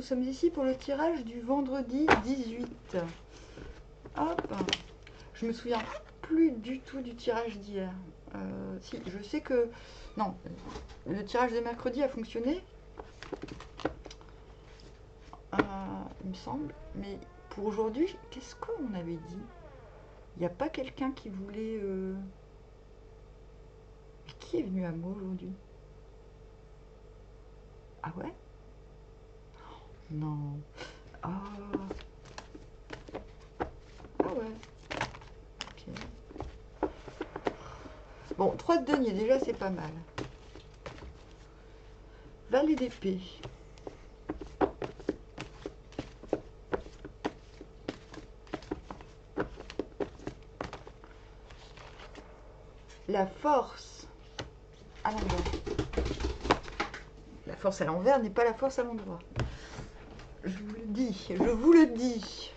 nous sommes ici pour le tirage du vendredi 18. Hop. Je me souviens plus du tout du tirage d'hier. Si, je sais que... Non, le tirage de mercredi a fonctionné. Il me semble. Mais pour aujourd'hui, qu'est-ce qu'on avait dit? Il n'y a pas quelqu'un qui voulait... Qui est venu à moi aujourd'hui? Ah ouais? Non. Ah. Ah ouais. Ok. Bon, 3 de denier, déjà, c'est pas mal. Valet d'épée. La force à l'envers. La force à l'envers n'est pas la force à l'endroit. Je vous le dis, je vous le dis.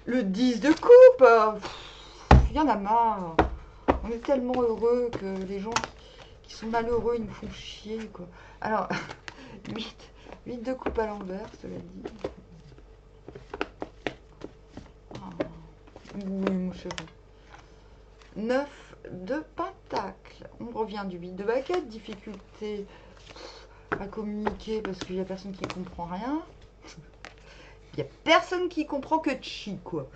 Le 10 de coupe. Il y en a marre. On est tellement heureux que les gens qui sont malheureux, ils nous font chier, quoi. Alors, 8 de coupe à l'envers, cela dit. Oh. Oui, mon chéri. 9 de pentacle. On revient du 8 de baguette. Difficulté à communiquer parce qu'il n'y a personne qui comprend rien. Il n'y a personne qui comprend que chi, quoi.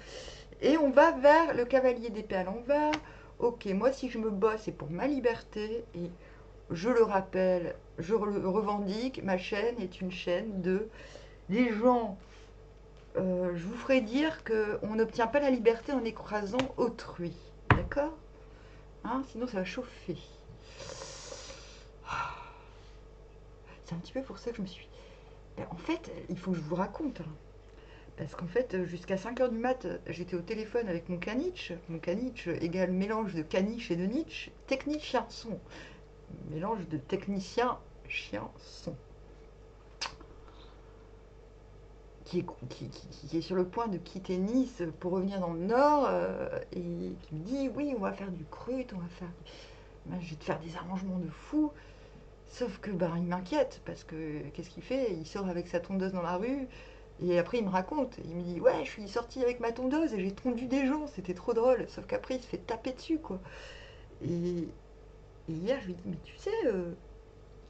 Et on va vers le cavalier d'épée à l'envers. Ok, moi si je me bats, c'est pour ma liberté. Et je le rappelle, je le revendique, ma chaîne est une chaîne de... Les gens, je vous ferai dire qu'on n'obtient pas la liberté en écrasant autrui. D'accord, hein, sinon ça va chauffer. C'est un petit peu pour ça que je me suis... Ben, en fait, il faut que je vous raconte. Hein. Parce qu'en fait, jusqu'à 5h du mat, j'étais au téléphone avec mon caniche. Mon caniche égale mélange de caniche et de Nietzsche. Technicien son. Mélange de technicien chien son. Qui est sur le point de quitter Nice pour revenir dans le Nord. Et qui me dit, oui, on va faire du crut, on va faire... Ben, je vais te faire des arrangements de fou. Sauf que ben, il m'inquiète parce que qu'est-ce qu'il fait? Il sort avec sa tondeuse dans la rue et après il me raconte. Il me dit ouais, je suis sorti avec ma tondeuse et j'ai tondu des gens, c'était trop drôle. Sauf qu'après il se fait taper dessus quoi. Et, et hier je lui dis mais tu sais,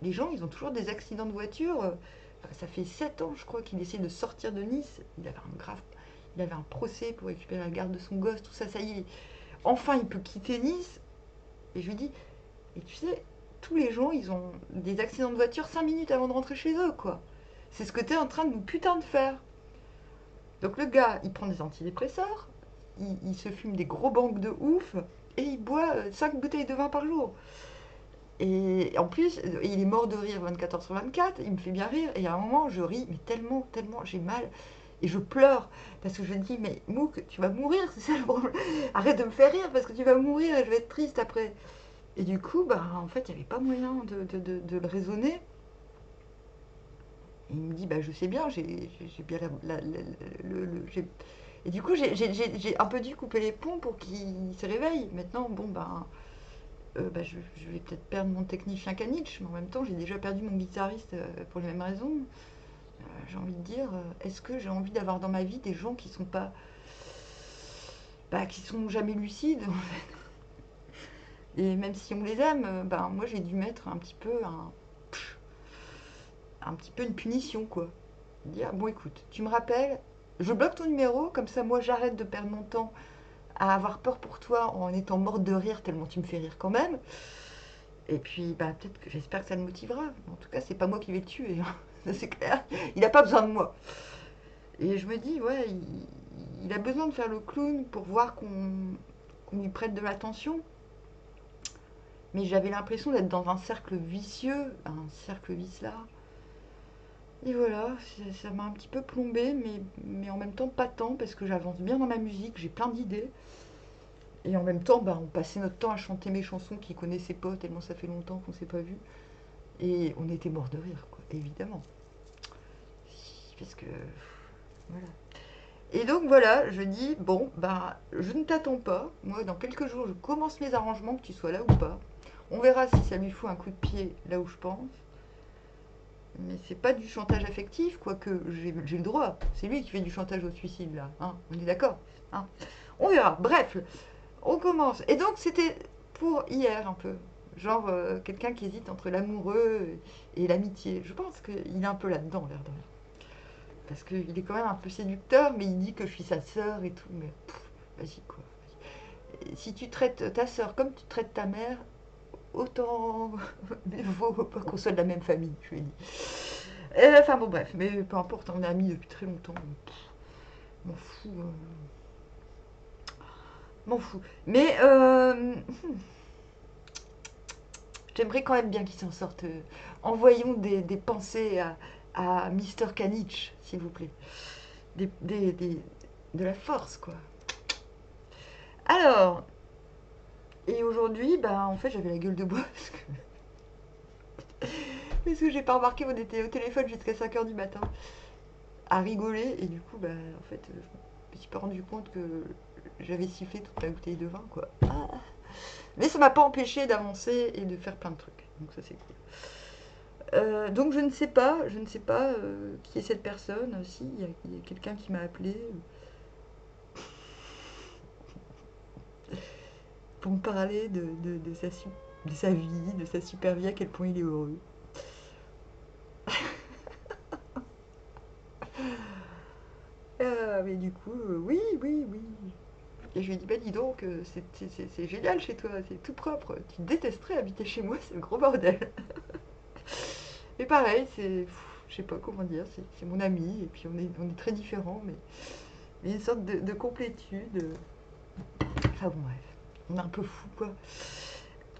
les gens ils ont toujours des accidents de voiture. Ça fait 7 ans je crois qu'il essaie de sortir de Nice. Il avait un procès pour récupérer la garde de son gosse, tout ça, ça y est. Enfin il peut quitter Nice. Et je lui dis et tu sais, tous les gens, ils ont des accidents de voiture 5 minutes avant de rentrer chez eux, quoi. C'est ce que t'es en train de nous putain de faire. Donc le gars, il prend des antidépresseurs, il se fume des gros bancs de ouf, et il boit 5 bouteilles de vin par jour. Et en plus, il est mort de rire 24 heures sur 24, il me fait bien rire, et à un moment, je ris, mais tellement, tellement, j'ai mal. Et je pleure, parce que je me dis, mais Mouk, tu vas mourir, c'est ça le problème. Arrête de me faire rire, parce que tu vas mourir, et je vais être triste après. Et du coup, bah, en fait, il n'y avait pas moyen de le raisonner. Et il me dit, bah, je sais bien, j'ai bien Et du coup, j'ai un peu dû couper les ponts pour qu'il se réveille. Maintenant, bon, bah, je vais peut-être perdre mon technicien caniche, mais en même temps, j'ai déjà perdu mon guitariste pour les mêmes raisons. J'ai envie de dire, est-ce que j'ai envie d'avoir dans ma vie des gens qui sont pas... Bah, qui sont jamais lucides, en fait. Et même si on les aime, bah, moi, j'ai dû mettre un petit peu un petit peu une punition, quoi. Dire, bon, écoute, tu me rappelles, je bloque ton numéro, comme ça, moi, j'arrête de perdre mon temps à avoir peur pour toi en étant morte de rire, tellement tu me fais rire quand même. Et puis, bah, peut-être que j'espère que ça le motivera. En tout cas, c'est pas moi qui vais le tuer, hein. Ça, c'est clair. Il n'a pas besoin de moi. Et je me dis, ouais, il a besoin de faire le clown pour voir qu'on lui prête de l'attention. Mais j'avais l'impression d'être dans un cercle vicieux, un cercle vicelard. Et voilà, ça m'a un petit peu plombé, mais en même temps pas tant, parce que j'avance bien dans ma musique, j'ai plein d'idées. Et en même temps, bah, on passait notre temps à chanter mes chansons qu'ils connaissaient pas, tellement ça fait longtemps qu'on s'est pas vu. Et on était morts de rire, quoi, évidemment. Parce que, voilà. Et donc voilà, je dis, bon, bah, je ne t'attends pas. Moi, dans quelques jours, je commence mes arrangements, que tu sois là ou pas. On verra si ça lui fout un coup de pied là où je pense. Mais c'est pas du chantage affectif, quoique j'ai le droit. C'est lui qui fait du chantage au suicide, là. Hein, on est d'accord, hein. On verra. Bref, on commence. Et donc, c'était pour hier, un peu. Genre, quelqu'un qui hésite entre l'amoureux et l'amitié. Je pense qu'il est un peu là-dedans, l'air de rien. Parce qu'il est quand même un peu séducteur, mais il dit que je suis sa sœur et tout. Mais vas-y, quoi. Et si tu traites ta sœur comme tu traites ta mère, autant il faut pas qu'on soit de la même famille, je lui ai dit. Enfin bon, bref, mais peu importe, on est amis depuis très longtemps. M'en fous. M'en fous. Mais j'aimerais quand même bien qu'il s'en sorte. Envoyons des pensées à Mr. Kanich, s'il vous plaît. De la force, quoi. Alors, et aujourd'hui, bah, en fait, j'avais la gueule de bois parce que j'ai pas remarqué, on était au téléphone jusqu'à 5 h du matin à rigoler, et du coup, bah, en fait, je me suis pas rendu compte que j'avais sifflé toute la bouteille de vin, quoi. Ah. Mais ça m'a pas empêché d'avancer et de faire plein de trucs, donc ça c'est cool. Donc je ne sais pas, qui est cette personne. Si, il y a quelqu'un qui m'a appelé pour me parler de sa vie, de sa super vie, à quel point il est heureux. Mais du coup, oui, oui, oui. Et je lui ai dit, bah dis donc, c'est génial chez toi, c'est tout propre. Tu détesterais habiter chez moi, c'est le gros bordel. Et pareil, je sais pas comment dire, c'est mon ami, et puis on est très différents, mais il y a une sorte de complétude. Enfin bon, bref, on est un peu fou, quoi.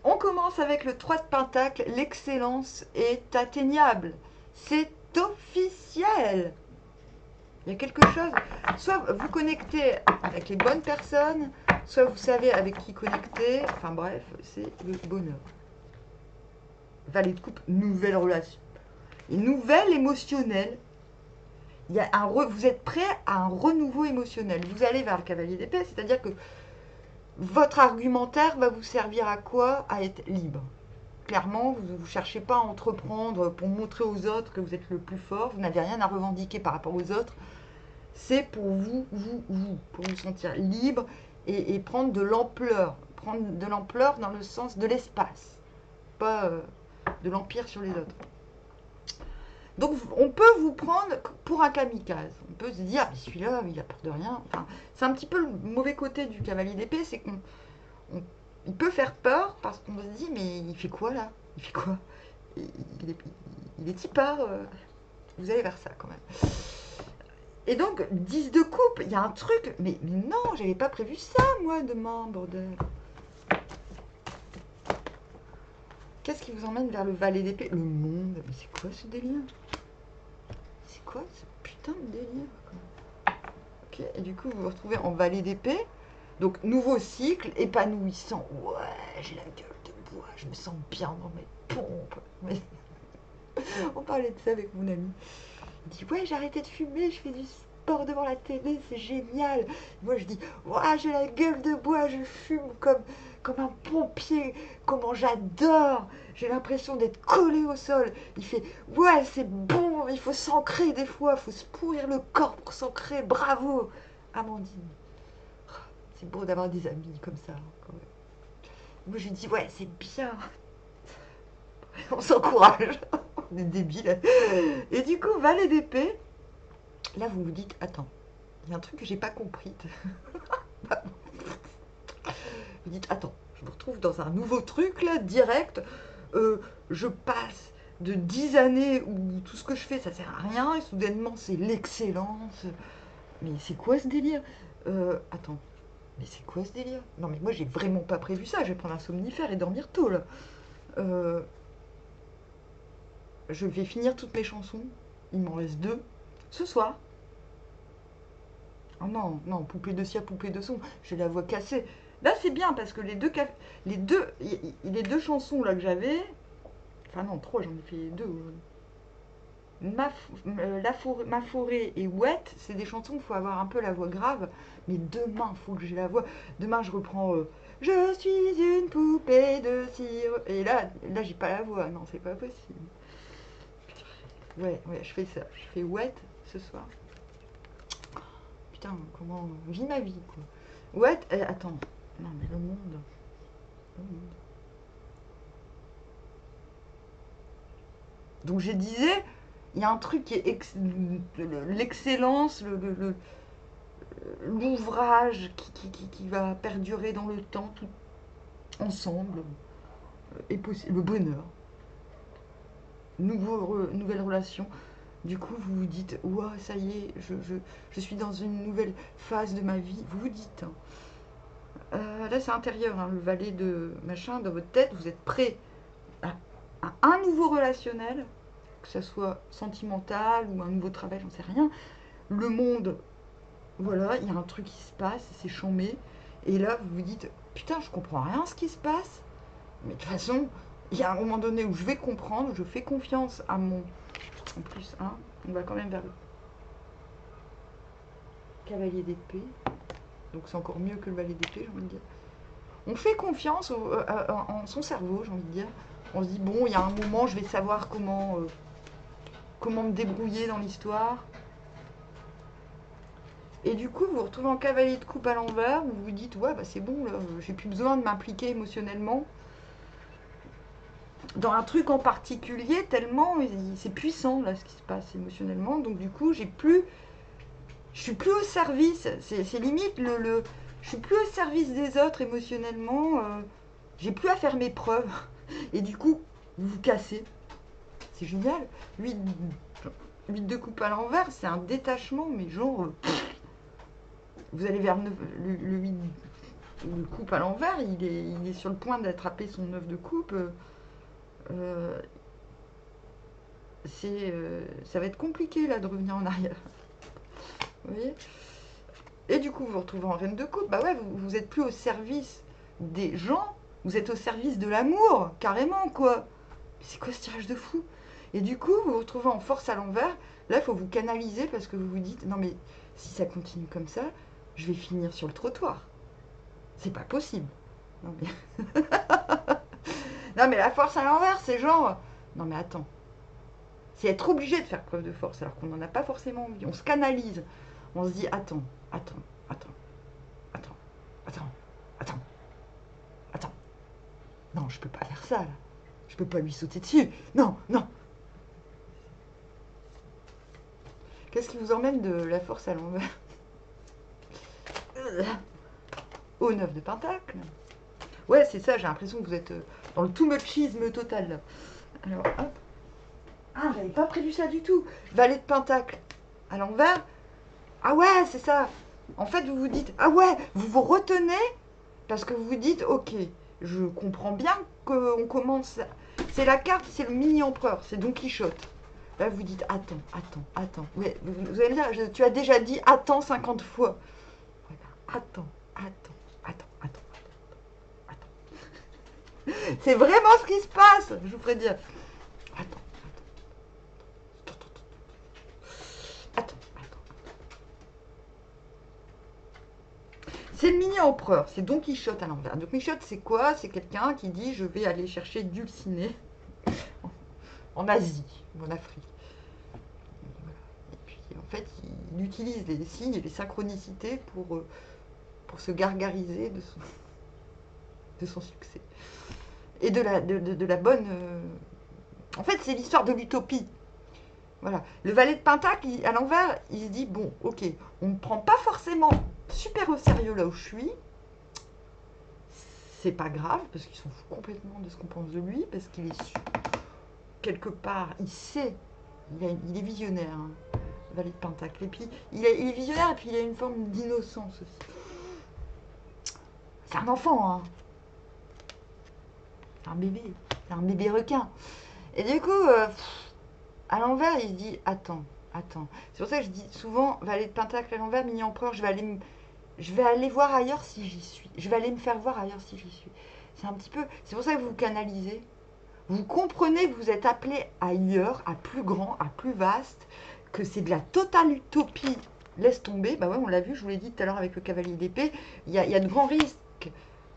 On commence avec le 3 de Pentacle, l'excellence est atteignable. C'est officiel. Il y a quelque chose, soit vous connectez avec les bonnes personnes, soit vous savez avec qui connecter. Enfin bref, c'est le bonheur. Valet de coupe, nouvelle relation. Et nouvelle émotionnelle. Vous êtes prêt à un renouveau émotionnel. Vous allez vers le cavalier d'épée, c'est-à-dire que votre argumentaire va vous servir à quoi? À être libre. Clairement, vous ne cherchez pas à entreprendre pour montrer aux autres que vous êtes le plus fort. Vous n'avez rien à revendiquer par rapport aux autres. C'est pour vous, pour vous sentir libre et prendre de l'ampleur. Prendre de l'ampleur dans le sens de l'espace, pas de l'empire sur les autres. Donc on peut vous prendre pour un kamikaze. On peut se dire, mais celui-là, il a peur de rien. Enfin, c'est un petit peu le mauvais côté du cavalier d'épée, c'est qu'il peut faire peur parce qu'on se dit, mais il fait quoi là? Il fait quoi? Il est tipard. Vous allez vers ça quand même. Et donc, 10 de coupe, il y a un truc, mais non, j'avais pas prévu ça, moi, demain, bordel. Qu'est-ce qui vous emmène vers le valet d'épée? Le monde, mais c'est quoi ce délire? C'est quoi ce putain de délire, quoi? Ok, et du coup, vous vous retrouvez en valet d'épée. Donc, nouveau cycle, épanouissant. Ouais, j'ai la gueule de bois, je me sens bien dans mes pompes. Mais... On parlait de ça avec mon ami. Il dit, ouais, j'ai arrêté de fumer, je fais du sport devant la télé, c'est génial. Moi, je dis, ouais, j'ai la gueule de bois, je fume comme un pompier, comment j'adore. J'ai l'impression d'être collé au sol. Il fait, ouais, c'est bon, il faut s'ancrer des fois, il faut se pourrir le corps pour s'ancrer, bravo. Amandine, c'est beau d'avoir des amis comme ça, quand même. Moi, je lui dis, ouais, c'est bien. On s'encourage. On est débiles. Et du coup, valet d'épée, là, vous vous dites, attends, il y a un truc que j'ai pas compris. Vous dites, attends, je me retrouve dans un nouveau truc, là, direct. Je passe de 10 années où tout ce que je fais, ça sert à rien, et soudainement, c'est l'excellence. Mais c'est quoi ce délire? Attends, mais c'est quoi ce délire? Non, mais moi, j'ai vraiment pas prévu ça. Je vais prendre un somnifère et dormir tôt, là. Je vais finir toutes mes chansons. Il m'en reste 2. Ce soir. Oh non, non, poupée de cire, poupée de son. J'ai la voix cassée. Là, c'est bien parce que les deux chansons là que j'avais. Enfin, non, 3, j'en ai fait 2 aujourd'hui. Ma forêt et Wet, c'est des chansons où il faut avoir un peu la voix grave. Mais demain, il faut que j'ai la voix. Demain, je reprends. Je suis une poupée de cire. Et là j'ai pas la voix, non, c'est pas possible. Ouais, je fais ça. Je fais wet ce soir. Putain, comment on vit ma vie, quoi. Wet, attends. Non, mais le monde. Le monde. Donc je disais, il y a un truc qui est l'excellence, l'ouvrage qui va perdurer dans le temps, tout ensemble, est possible. Le bonheur, nouvelle relation. Du coup, vous vous dites, ouah, ça y est, je suis dans une nouvelle phase de ma vie. Vous vous dites, hein. Là, c'est intérieur, hein, le valet de machin dans votre tête. Vous êtes prêt à un nouveau relationnel, que ça soit sentimental ou un nouveau travail, j'en sais rien. Le monde, voilà, il y a un truc qui se passe, c'est chambé. Et là, vous vous dites, putain, je comprends rien à ce qui se passe. Mais de toute façon, il y a un moment donné où je vais comprendre, je fais confiance à mon... En plus, hein, on va quand même vers le cavalier d'épée. Donc c'est encore mieux que le valet d'épée, j'ai envie de dire. On fait confiance en son cerveau, j'ai envie de dire. On se dit, bon, il y a un moment, je vais savoir comment me débrouiller dans l'histoire. Et du coup, vous vous retrouvez en cavalier de coupe à l'envers, vous vous dites, ouais, bah c'est bon, là, j'ai plus besoin de m'impliquer émotionnellement dans un truc en particulier, tellement c'est puissant, là, ce qui se passe émotionnellement. Donc du coup, je suis plus au service, c'est limite, je suis plus au service des autres émotionnellement, j'ai plus à faire mes preuves. Et du coup, vous vous cassez. C'est génial. 8 de coupe à l'envers, c'est un détachement, mais genre... vous allez vers le 8 de coupe à l'envers, il est sur le point d'attraper son 9 de coupe. Ça va être compliqué là de revenir en arrière. Vous voyez? Et du coup, vous vous retrouvez en reine de coupe. Bah ouais, vous êtes plus au service des gens, vous êtes au service de l'amour, carrément quoi. C'est quoi ce tirage de fou? Et du coup, vous vous retrouvez en force à l'envers. Là, il faut vous canaliser parce que vous vous dites, non mais si ça continue comme ça, je vais finir sur le trottoir. C'est pas possible. Non mais... non mais la force à l'envers, c'est genre... Non mais attends. C'est être obligé de faire preuve de force alors qu'on n'en a pas forcément envie. On se canalise. On se dit, attends, attends, attends, attends, attends, attends, attends. Non, je peux pas faire ça là. Je peux pas lui sauter dessus. Non, non. Qu'est-ce qui vous emmène de la force à l'envers? Au 9 de pentacle. Ouais, c'est ça, j'ai l'impression que vous êtes dans le too muchisme total. Là. Alors, hop. Ah, j'avais pas prévu ça du tout. Valet de pentacle à l'envers. Ah ouais, c'est ça. En fait, vous vous dites, ah ouais, vous vous retenez parce que vous vous dites, ok, je comprends bien qu'on commence. C'est la carte, c'est le mini-empereur, c'est Don Quichotte. Là, vous dites, attends, attends, attends. Ouais, vous allez me dire, tu as déjà dit attends 50 fois. Attends, attends, attends, attends, attends. C'est vraiment ce qui se passe, je vous ferai dire. Attends, attends, attends, attends. C'est le mini-empereur, c'est Don Quichotte à l'envers. Don Quichotte, c'est quoi? C'est quelqu'un qui dit, je vais aller chercher Dulcinée en Asie ou en Afrique. Et puis, en fait, il utilise les signes et les synchronicités pour se gargariser de son succès. Et de la bonne... En fait, c'est l'histoire de l'utopie. Voilà. Le valet de pentacle, à l'envers, il se dit, bon, ok, on ne me prend pas forcément super au sérieux là où je suis. C'est pas grave, parce qu'il s'en fout complètement de ce qu'on pense de lui, parce qu'il est quelque part, il sait, il est visionnaire, hein, le valet de pentacle. Et puis, il est visionnaire, et puis il a une forme d'innocence aussi. C'est un enfant, hein. C'est un bébé requin. Et du coup, à l'envers, il se dit, attends. C'est pour ça que je dis souvent, valet de pentacle à l'envers, mini-empereur, je vais aller voir ailleurs si j'y suis. Je vais aller me faire voir ailleurs si j'y suis. C'est un petit peu... C'est pour ça que vous canalisez. Vous comprenez que vous êtes appelé ailleurs, à plus grand, à plus vaste, que c'est de la totale utopie. Laisse tomber. Bah ouais, on l'a vu, je vous l'ai dit tout à l'heure avec le cavalier d'épée. Il y a de grands risques.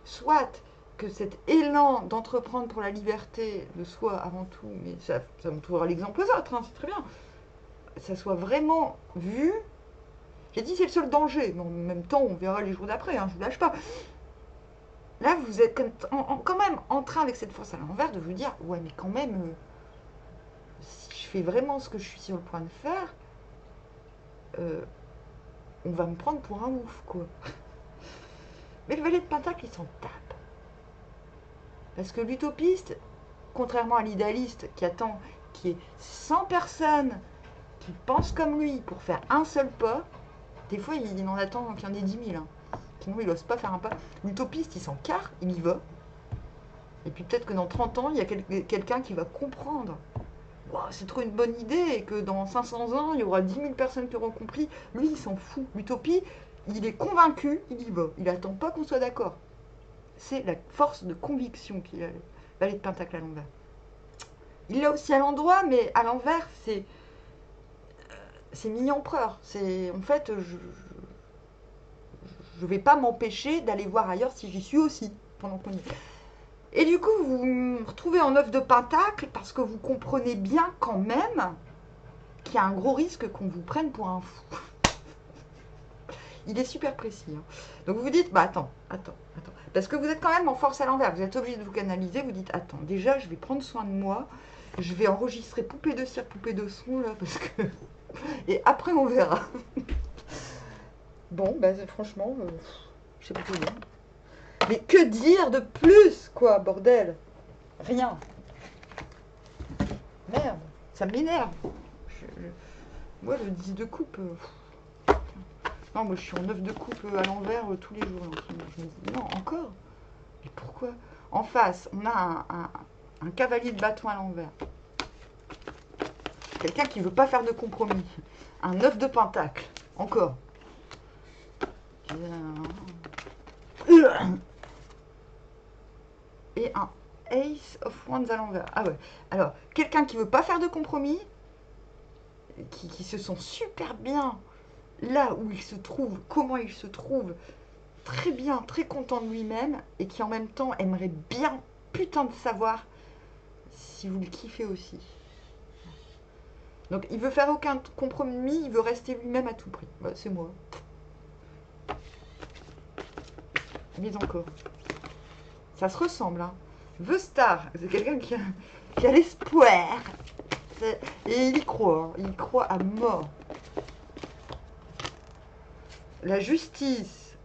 soit que cet élan d'entreprendre pour la liberté de soi avant tout, mais ça montrera l'exemple aux autres, hein, c'est très bien, ça soit vraiment vu. J'ai dit c'est le seul danger, mais en même temps on verra les jours d'après, hein, je vous lâche pas. Là vous êtes quand même en train avec cette force à l'envers de vous dire ouais mais quand même si je fais vraiment ce que je suis sur le point de faire, on va me prendre pour un ouf quoi. Mais le valet de pentacle il s'en tape. Parce que l'utopiste, contrairement à l'idéaliste qui attend qu'il y ait 100 personnes qui pensent comme lui pour faire un seul pas, des fois il en attend qu'il y en ait 10 000. Hein. Sinon il n'ose pas faire un pas. L'utopiste il s'en carre, il y va. Et puis peut-être que dans 30 ans, il y a quelqu'un qui va comprendre. Wow, c'est trop une bonne idée et que dans 500 ans, il y aura 10 000 personnes qui auront compris. Lui, il s'en fout. L'utopie, il est convaincu, il y va. Il n'attend pas qu'on soit d'accord. C'est la force de conviction qu'il a, le valet de pentacle à l'envers. Il l'a aussi à l'endroit, mais à l'envers, c'est mi-empereur. C'est en fait, je vais pas m'empêcher d'aller voir ailleurs si j'y suis aussi pendant qu'on y est. Et du coup, vous vous retrouvez en 9 de pentacle parce que vous comprenez bien quand même qu'il y a un gros risque qu'on vous prenne pour un fou. Il est super précis. Hein. Donc vous vous dites, bah attends. Parce que vous êtes quand même en force à l'envers. Vous êtes obligé de vous canaliser. Vous dites, attends, déjà, je vais prendre soin de moi. Je vais enregistrer poupée de cire, poupée de son, là, parce que... Et après, on verra. Bon, bah franchement, je sais pas quoi dire. Mais que dire de plus, quoi, bordel? Rien. Merde, ça m'énerve. Moi, le 10 de coupe... Non, moi, je suis en 9 de coupe à l'envers tous les jours. Là, je me dis, non, encore? Mais pourquoi? En face, on a un cavalier de bâton à l'envers. Quelqu'un qui ne veut pas faire de compromis. Un 9 de pentacle. Encore. Et un Ace of Wands à l'envers. Ah ouais. Alors, quelqu'un qui ne veut pas faire de compromis, qui se sent super bien là où il se trouve, comment il se trouve, très bien, très content de lui-même, et qui en même temps aimerait bien, putain de savoir si vous le kiffez aussi. Donc il veut faire aucun compromis, il veut rester lui-même à tout prix. Bah, c'est moi. Mais encore. Ça se ressemble, hein. The Star, c'est quelqu'un qui a l'espoir. Et il y croit, il y croit à mort. La justice.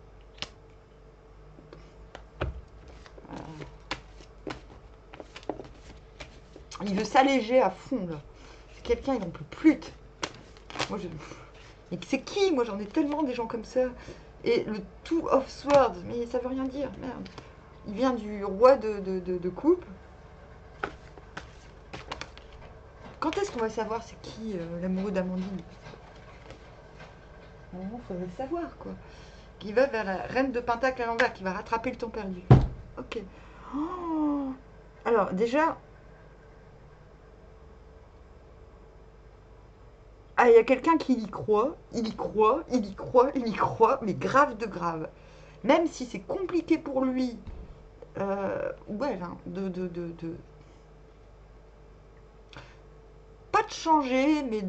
Il veut s'alléger à fond, là. C'est quelqu'un, il n'en peut plus. Moi, mais c'est qui? Moi, j'en ai tellement des gens comme ça. Et le Two of Swords, mais ça veut rien dire, merde. Il vient du roi de coupe. Quand est-ce qu'on va savoir c'est qui l'amoureux d'Amandine? Normalement, il faudrait le savoir, quoi. Qui va vers la reine de pentacle à l'envers, qui va rattraper le temps perdu. Ok. Oh, alors, déjà... Ah, il y a quelqu'un qui y croit, il y croit, il y croit, il y croit, mais grave de grave. Même si c'est compliqué pour lui, ouais, hein, pas de changer, mais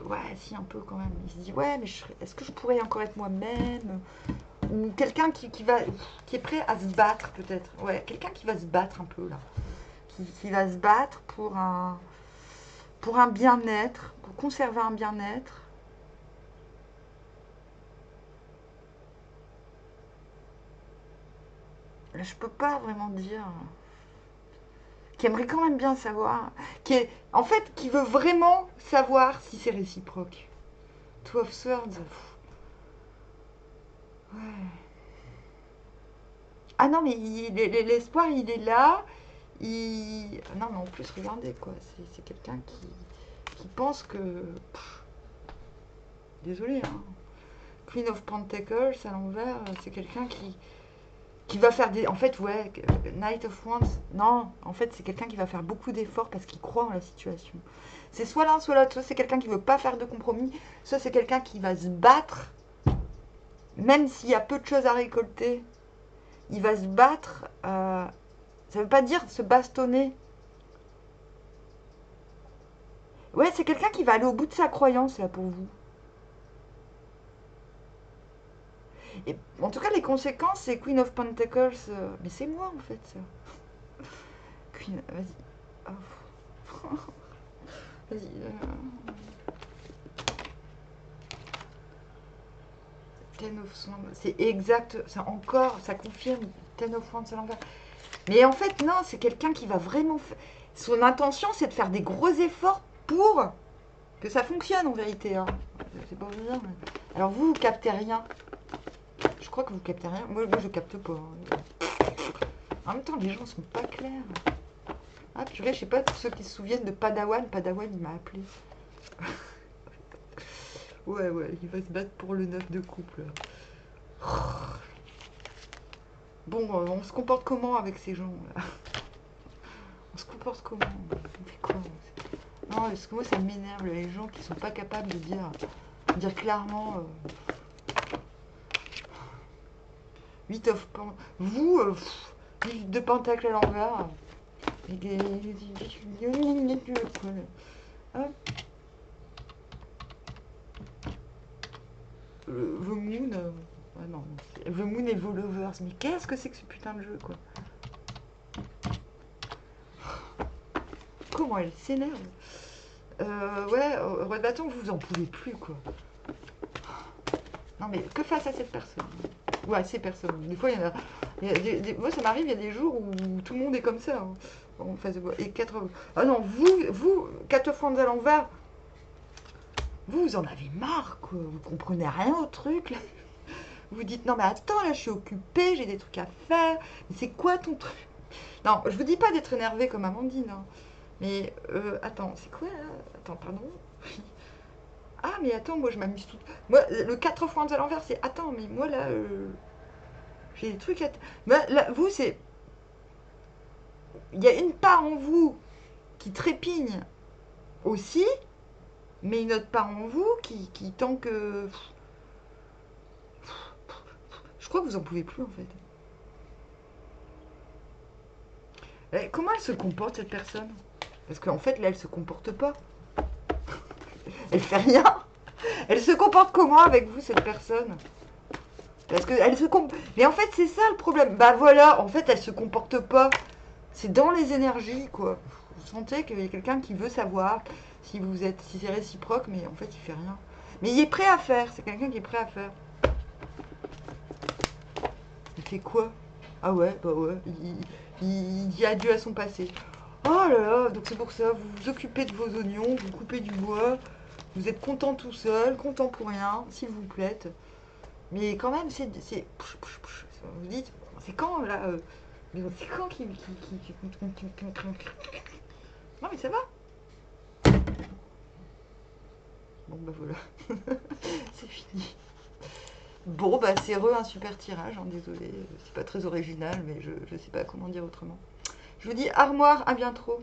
ouais, si, un peu quand même. Il se dit, ouais, mais est-ce que je pourrais encore être moi-même? Ou quelqu'un qui est prêt à se battre, peut-être. Ouais, quelqu'un qui va se battre un peu, là. Qui va se battre pour un bien-être, pour conserver un bien-être. Là, je peux pas vraiment dire. Qui aimerait quand même bien savoir. En fait, qui veut vraiment savoir si c'est réciproque. Two of Swords. Ouais. Ah non, mais l'espoir, il est là. Non, mais en plus, regardez, quoi. C'est quelqu'un qui pense que... Désolé, hein. Queen of Pentacles à l'envers, c'est quelqu'un qui va faire des... En fait, ouais, Knight of Wands, non, en fait, c'est quelqu'un qui va faire beaucoup d'efforts parce qu'il croit en la situation. C'est soit l'un, soit l'autre. Soit c'est quelqu'un qui veut pas faire de compromis, soit c'est quelqu'un qui va se battre même s'il y a peu de choses à récolter, il va se battre. Ça veut pas dire se bastonner. Ouais, c'est quelqu'un qui va aller au bout de sa croyance, là, pour vous. Et en tout cas, les conséquences, c'est Queen of Pentacles. Mais c'est moi, en fait, ça. Queen, vas-y. Oh. Vas-y. Ten of Swords. C'est exact. Ça encore, ça confirme. Ten of Wands à l'envers. Mais en fait, non, c'est quelqu'un qui va vraiment... Son intention, c'est de faire des gros efforts pour que ça fonctionne, en vérité. Hein. C'est pas vous dire. Mais... Alors, vous captez rien. Je crois que vous captez rien. Moi je capte pas. Hein. En même temps, les gens sont pas clairs. Ah, purée, je sais pas, pour ceux qui se souviennent de Padawan. Padawan, il m'a appelé. Ouais, il va se battre pour le 9 de couple. Bon, on se comporte comment avec ces gens là? On se comporte comment? On fait quoi? Non, parce que moi ça m'énerve, les gens qui sont pas capables de dire clairement 8 of Pentacles. Vous, 8 de Pentacle à l'envers. The Moon. Ah non, The Moon et Vos Lovers. Mais qu'est-ce que c'est que ce putain de jeu, quoi? Comment elle s'énerve. Ouais, Roi de Bâton, vous en pouvez plus, quoi. Non, mais que face à cette personne? Ouais, ces personnes. Des fois, il y en a. Moi, ça m'arrive, il y a des jours où tout le monde est comme ça. Hein, en face de moi. Et 4. Ah non, vous 4 francs à l'envers, vous en avez marre, quoi. Vous comprenez rien au truc, là. Vous dites, non, mais attends, là, je suis occupée, j'ai des trucs à faire. Mais c'est quoi ton truc? Non, je vous dis pas d'être énervé comme Amandine. Hein. Mais, attends, c'est quoi, là? Attends, pardon. Ah, mais attends, moi, je m'amuse tout. Moi, le 4 francs à l'envers, c'est, attends, mais moi, là, j'ai des trucs à... Là, vous, c'est... Il y a une part en vous qui trépigne aussi, mais une autre part en vous qui tant que... Je crois que vous en pouvez plus, en fait. Comment elle se comporte, cette personne? Parce qu'en fait, là, elle se comporte pas. Elle fait rien. Elle se comporte comment avec vous, cette personne? Parce que elle se comporte... Mais en fait, c'est ça le problème. Bah voilà, en fait, elle se comporte pas. C'est dans les énergies, quoi. Vous sentez qu'il y a quelqu'un qui veut savoir si vous êtes, si c'est réciproque, mais en fait, il fait rien. Mais il est prêt à faire. C'est quelqu'un qui est prêt à faire. Il fait quoi? Ah ouais, bah ouais. Il dit adieu à son passé. Oh là là, donc c'est pour ça. Vous vous occupez de vos oignons, vous coupez du bois. Vous êtes content tout seul, content pour rien, s'il vous plaît. Mais quand même, c'est... Vous dites, c'est quand là c'est quand Non mais ça va. Bon bah voilà. C'est fini. Bon bah c'est un super tirage, hein, désolé. C'est pas très original, mais je sais pas comment dire autrement. Je vous dis armoire, à bientôt.